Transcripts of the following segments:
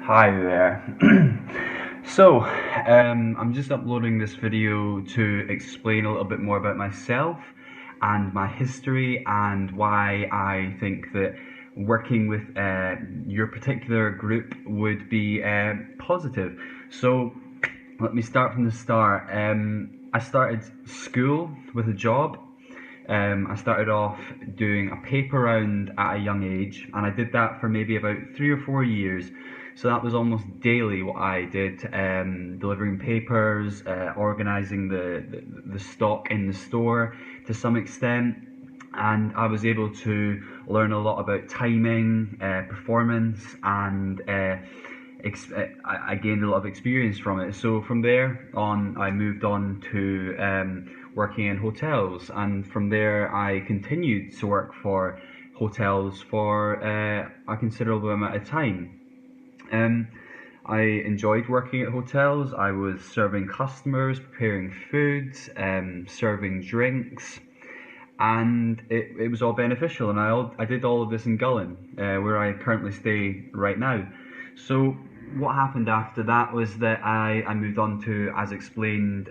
Hi there. I'm just uploading this video to explain a little bit more about myself and my history and why I think that working with your particular group would be positive. So, let me start from the start. I started school with a job. I started off doing a paper round at a young age, and I did that for maybe about 3 or 4 years. So that was almost daily what I did, delivering papers, organising the stock in the store to some extent, and I was able to learn a lot about timing, performance, and I gained a lot of experience from it. So from there on, I moved on to working in hotels, and from there, I continued to work for hotels for a considerable amount of time. Um, I enjoyed working at hotels. I was serving customers, preparing food, serving drinks, and it was all beneficial. And I did all of this in Gullin, where I currently stay right now. So what happened after that was that I moved on to, as explained,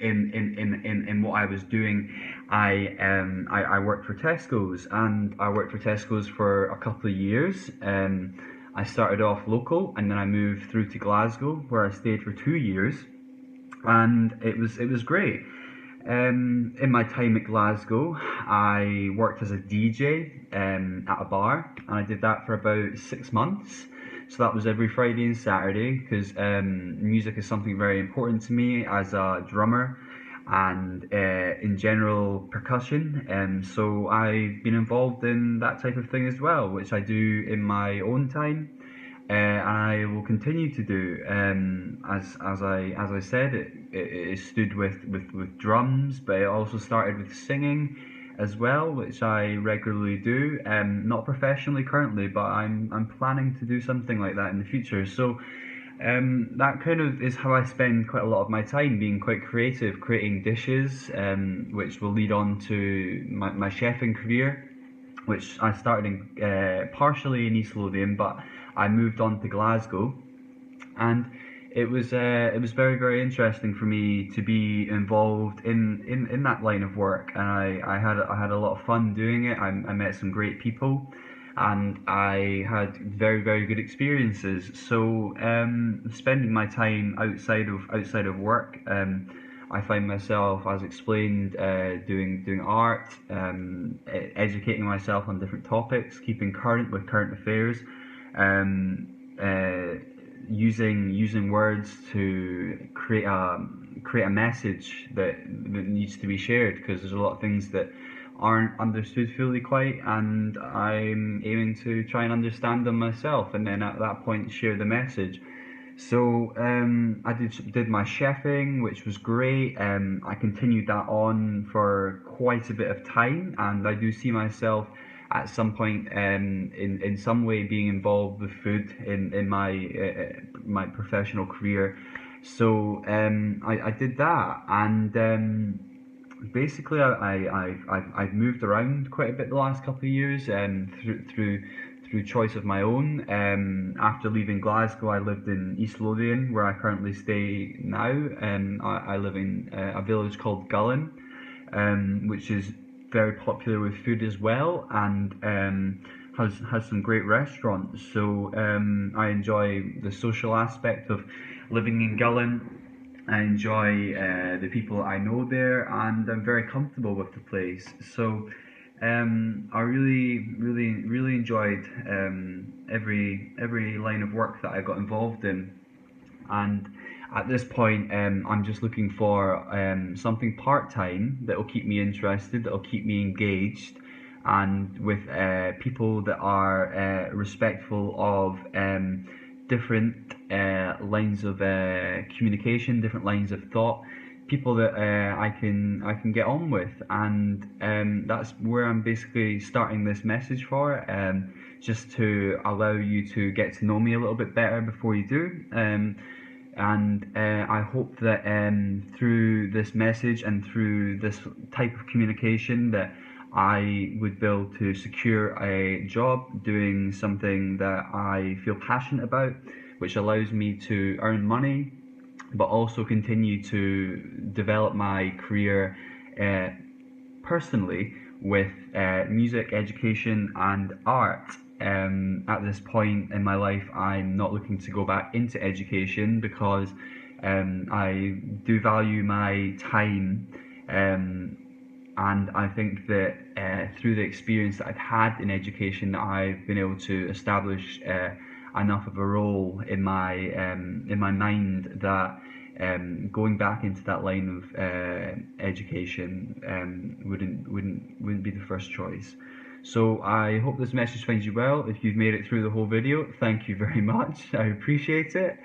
in what I was doing, I worked for Tesco's, and I worked for Tesco's for a couple of years. I started off local, and then I moved through to Glasgow, where I stayed for 2 years, and it was great. In my time at Glasgow, I worked as a DJ at a bar, and I did that for about 6 months. So that was every Friday and Saturday because music is something very important to me as a drummer and in general percussion. So I've been involved in that type of thing as well, which I do in my own time. And I will continue to do. As I said, it stood with drums, but it also started with singing as well, which I regularly do. Not professionally currently, but I'm planning to do something like that in the future. So that kind of is how I spend quite a lot of my time, being quite creative, creating dishes, which will lead on to my chefing career, which I started partially in East Lothian, but I moved on to Glasgow, and it was very interesting for me to be involved in that line of work, and I had a lot of fun doing it. I met some great people, and I had very good experiences. So spending my time outside of work. I find myself, as explained, doing art, educating myself on different topics, keeping current with current affairs, um, uh, using words to create a message that needs to be shared, because there's a lot of things that aren't understood fully quite, and I'm aiming to try and understand them myself, and then at that point share the message. So I did my chefing, which was great. I continued that on for quite a bit of time, and I do see myself at some point in some way being involved with food in my professional career. So I did that, and basically I've moved around quite a bit the last couple of years, through choice of my own. After leaving Glasgow, I lived in East Lothian, where I currently stay now. I live in a village called Gullin, which is very popular with food as well, and has some great restaurants. So I enjoy the social aspect of living in Gullin. I enjoy the people I know there, and I'm very comfortable with the place. So I really enjoyed every line of work that I got involved in, and at this point, I'm just looking for something part time that will keep me interested, that will keep me engaged, and with people that are respectful of different lines of communication, different lines of thought, people that I can get on with, and that's where I'm basically starting this message for. Just to allow you to get to know me a little bit better before you do. And I hope that through this message and through this type of communication that I would be able to secure a job doing something that I feel passionate about, which allows me to earn money, but also continue to develop my career uh, personally with music, education, and art. At this point in my life, I'm not looking to go back into education because I do value my time. And I think that through the experience that I've had in education, I've been able to establish enough of a role in my mind that going back into that line of education wouldn't be the first choice. So I hope this message finds you well. If you've made it through the whole video, thank you very much. I appreciate it,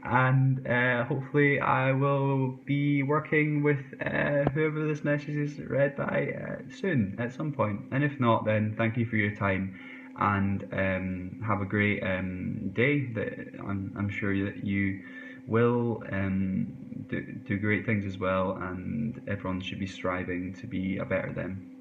and hopefully I will be working with whoever this message is read by soon at some point. And if not, then thank you for your time, and have a great day. That I'm sure that you will do great things as well, and everyone should be striving to be a better them.